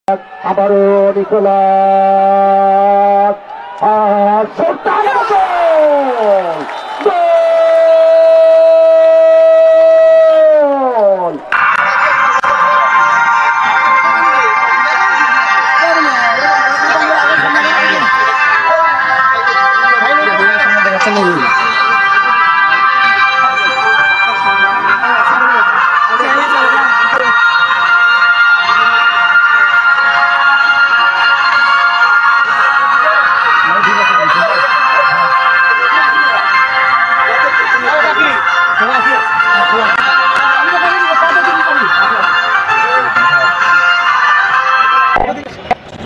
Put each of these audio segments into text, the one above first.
আবারও নিকোলাস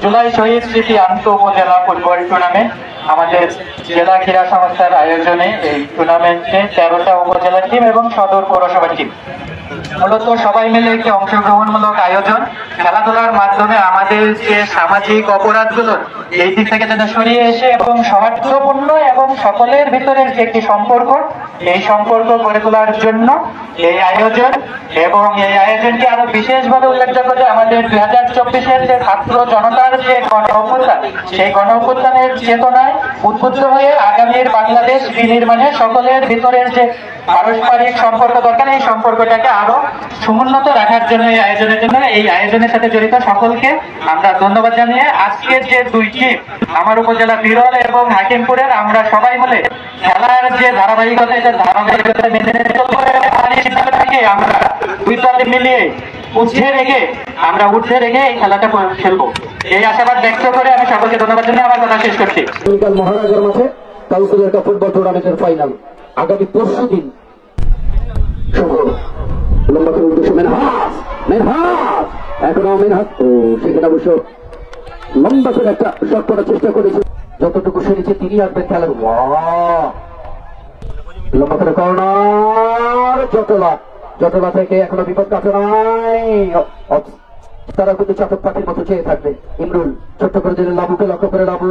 জুলাই শহীদ স্মৃতি আন্তঃ উপজেলা ফুটবল টুর্নামেন্ট আমাদের জেলা ক্রীড়া সংস্থার আয়োজনে এই টুর্নামেন্টে 13টা উপজেলা টিম এবং সদর পৌরসভা টিম মূলত সবাই মিলে একটি অংশগ্রহণমূলক আয়োজন। খেলাধুলার মাধ্যমে আমাদের যে সামাজিক অপরাধগুলো এই দিক থেকে যেন সরিয়ে এসে এবং সৌহার্দ্যপূর্ণ এবং সকলের ভিতরের যে একটি সম্পর্ক, এই সম্পর্ক গড়ে তোলার জন্য এই আয়োজন। এবং এই আয়োজনটি আরো বিশেষভাবে উল্লেখযোগ্য যে আমাদের 2024-এর যে ছাত্র জনতার যে গণ অভ্যুত্থান, সেই গণ অভ্যুত্থানের চেতনায় উদ্বুদ্ধ হয়ে আগামীর বাংলাদেশ বিনির্মাণে সকলের ভিতরের যে পারস্পরিক সম্পর্ক দরকার, এই সম্পর্কটাকে আরো সমুন্নত রাখার জন্য এই আয়োজনের সাথে জড়িত সকলকে আমরা ধন্যবাদ জানিয়ে আজকের যে দুই টিম আমার উপজেলা বিরল এবং হাকিমপুরের, আমরা সবাই মিলে খেলার যে ধারাবাহিকতা মেনে আমরা দুই দলে মিলিয়ে ঊর্ধ্বে রেখে এই খেলাটা খেলবো, এই আশাবাদ ব্যক্ত করে আমি সকলকে ধন্যবাদ জানিয়ে আমার কথা শেষ করছি। মহারাজার মাঠে কাউন্সিলের কাপ ফুটবল টুর্নামেন্টের ফাইনাল আগামী পরশু দিন। লম্বা করে উদ্দেশ্য মেনহাস এখনো মেনহাস সেখানে অবশ্য লম্বা করে একটা শট করার চেষ্টা করেছে, যতটুকু সেরেছে তিনি আসবেন খেলার। লম্বা করে কর্নার, জটলা থেকে এখনো বিপদ কাছে নাই, তারা কিন্তু চাতক পাখির মতো চেয়ে থাকবে। ইমরুল ছোট্ট করে দিলেন লাবুকে, লক্ষ্য করে লাবু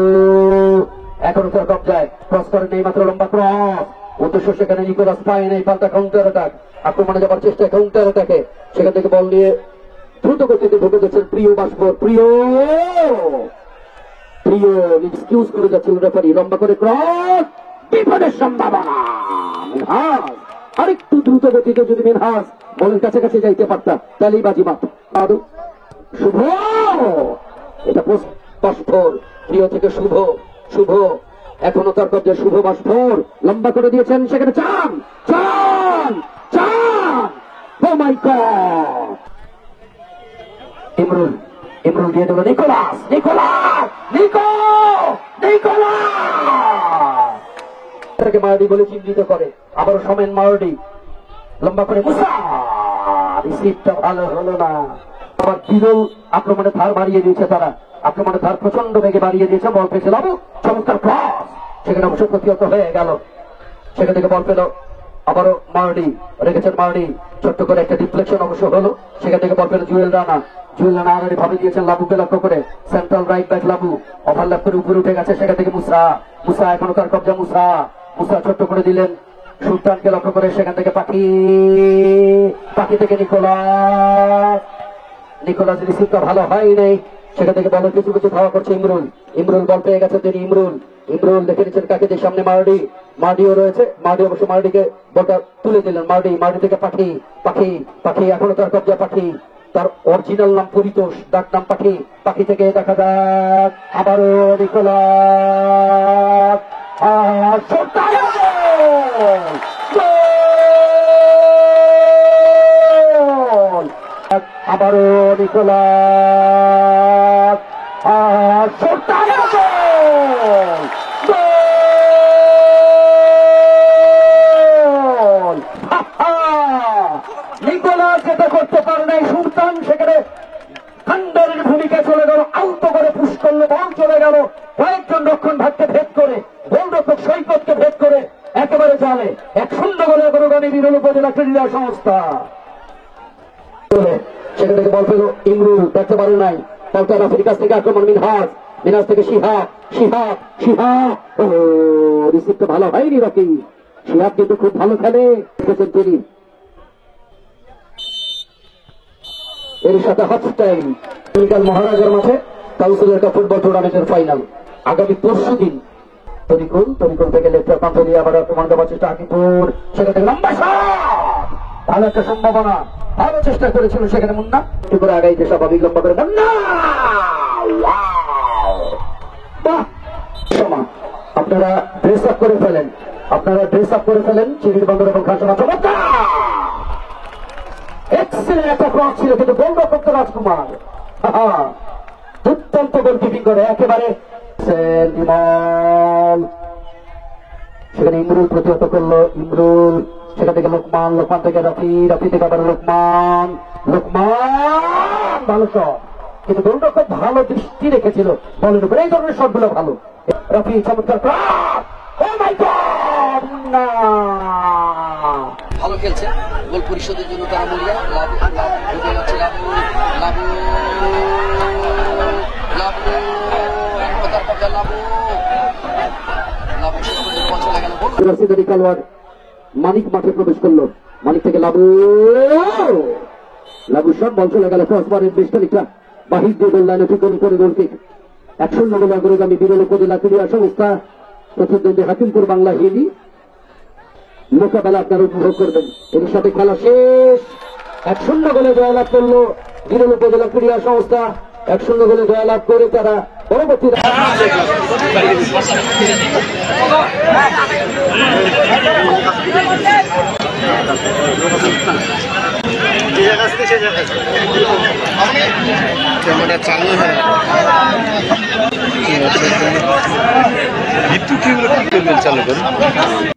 এখনো তার কবজায়, ক্রস করে নেই মাত্র লম্বা ক্রস, উদ্দেশ্য সেখানে নিকোলাস পায় নেই, পাল্টা কাউন্টার অ্যাটাক, আক্রমণে যাবার চেষ্টা, কাউন্টার অ্যাটাকে সেখান থেকে বল নিয়ে দ্রুত গতিতে ঢুকে যাচ্ছেন প্রিয় বাসবর, প্রিয় এক্সকিউজ করে যাচ্ছিল রেফারি। লম্বা করে ক্রস, বিপদের সম্ভাবনা, আরেকটু দ্রুত গতিতে যদি মিনহাস বলের কাছাকাছি যাইতে পারতাম তাহলেই বাজিমাত। শুভ, এটা বাসফোর, প্রিয় থেকে শুভ এখনো তার কবজে শুভ বাসফোর, লম্বা করে দিয়েছেন সেখানে চান ও মাই গড, ইমরুল দিয়ে দিল নিকোলাস মার্ডি বলে চিহ্নিত করে, আবারও সমেন মার্ডি লম্বা করে মুসা, রিসিভটা ভালো হলো না। আবার বিরল আক্রমণে ধার বাড়িয়ে দিয়েছে, তারা আক্রমণে ধার প্রচন্ড বেগে বাড়িয়ে দিয়েছে, বল পেয়েছে লাবু, চমৎকার ক্রস, সেখানে অবশ্য প্রতিহত হয়ে গেল, সেখান থেকে বল পেল আবারও মার্ডি, রেখেছেন মার্ডি, ছোট্ট করে একটা ডিফ্লেকশন অবশ্য হলো, সেখান থেকে বল পেল জুয়েল রানা আগামী ভাবে দিয়েছেন লাবুকে, লক্ষ্য করে central right back Labu overlap করে উপরে উঠে গেছে, সেখান থেকে মুসা এখনো তার কবজা, মুসা ছোট্ট করে দিলেন সুলতানকে, লক্ষ্য করে সেখান থেকে পাখি থেকে নিকোলাস রিসিভটা ভালো হয় নাই, সেখান থেকে বলের কিছু ধাওয়া করছে ইমরুল বল পেয়ে গেছে তিনি, ইমরুল দেখে নিচ্ছেন কাকে, যে সামনে মার্ডিও রয়েছে, মার্ডি অবশ্য মার্ডিকে বলটা তুলে দিলেন, মার্ডি থেকে পাখি এখনো তার কবজা, পাখি তার অরিজিনাল নাম পরিতোষ, ডাক নাম পাখি থেকে দেখা যাক আবারও নিকোলাস নিকোলাস যেটা করতে পারে নাই, সুলতান সেখানে খান্ডারের ভূমিকা চলে গেল, আউট করে পুশ করলো, বল চলে গেল কয়েকজন রক্ষণ ভাগকে ভেদ করে, গোলরক্ষক সৈকতকে ভেদ করে একেবারে জালে 1-0 গোলে অগ্রগামী বিরল উপজেলা ক্রীড়া সংস্থা। সেখান থেকে বল পেল ইমরুল, দেখতে পারে নাই, বলটা রাফির কাছ থেকে আক্রমণ, মিনহাস থেকে শিহাব রিসিভটা ভালো হয়নি, রাফি শিহাব কিন্তু খুব ভালো খেলে, তিনি এর সাথে হাফ টাইম আগামীকাল মহারাজার মাঠে কাউন্সিলর কাপ ফুটবল টুর্নামেন্টের ফাইনাল আগামী পরশু দিন। তরিকুল থেকে লেফটার প্রান্ত দিয়ে আবার আক্রমণ দেওয়ার চেষ্টা হাকিপুর, সেখান থেকে লম্বা শট, ভালো একটা সম্ভাবনা, ভালো চেষ্টা করেছিল সেখানে মুন্না, একটু করে আগাইতে স্বাভাবিক লম্বা করে মুন্না। বাহ! সমা আপনারা ড্রেস আপ করে ফেলেন চিড়ির বন্দর এবং খাসা চমৎকার এক্সেলেন্ট একটা ক্রস ছিল, কিন্তু গোলরক্ষক তো রাজকুমার দুর্দান্ত গোলকিপিং করে একেবারে ইমল, সেখানে ইমরুল প্রতিহত করলো, ইমরুল সেখান থেকে লোকমান থেকে রাফি থেকে আবার লোকমান ভালো শট, কিন্তু গোলরক্ষক ভালো দৃষ্টি রেখেছিল বলের উপরে, এই ধরনের শটগুলো ভালো। রাফি চমৎকার ক্রস, ও মাই গড, না ভালো খেলছে, গোল পরিশোধের জন্য তারা মরিয়া মানিক মাঠে প্রবেশ করলো, মানিক থেকে লাবু সব বল চলে গেল ক্রসবারের বেশ তালিকা বাহির দিয়ে গোল লাইনে অতিক্রম করে গোলকিক 1-0 গোলে অগ্রগামী বিরল উপজেলা ক্রীড়া সংস্থা প্রতিদ্বন্দ্বী হাকিমপুর বাংলা হিলি মোকাবেলা আপনারা উপভোগ করবেন। এর সাথে খেলা শেষ, 1-0 গোলে জয়লাভ করলো বিরল উপজেলা ক্রীড়া সংস্থা, 1-0 গোলে জয়লাভ করে তারা পরবর্তী ক্যামেরা চালু হয় ভিত্তু কি করবেন চালু করুন।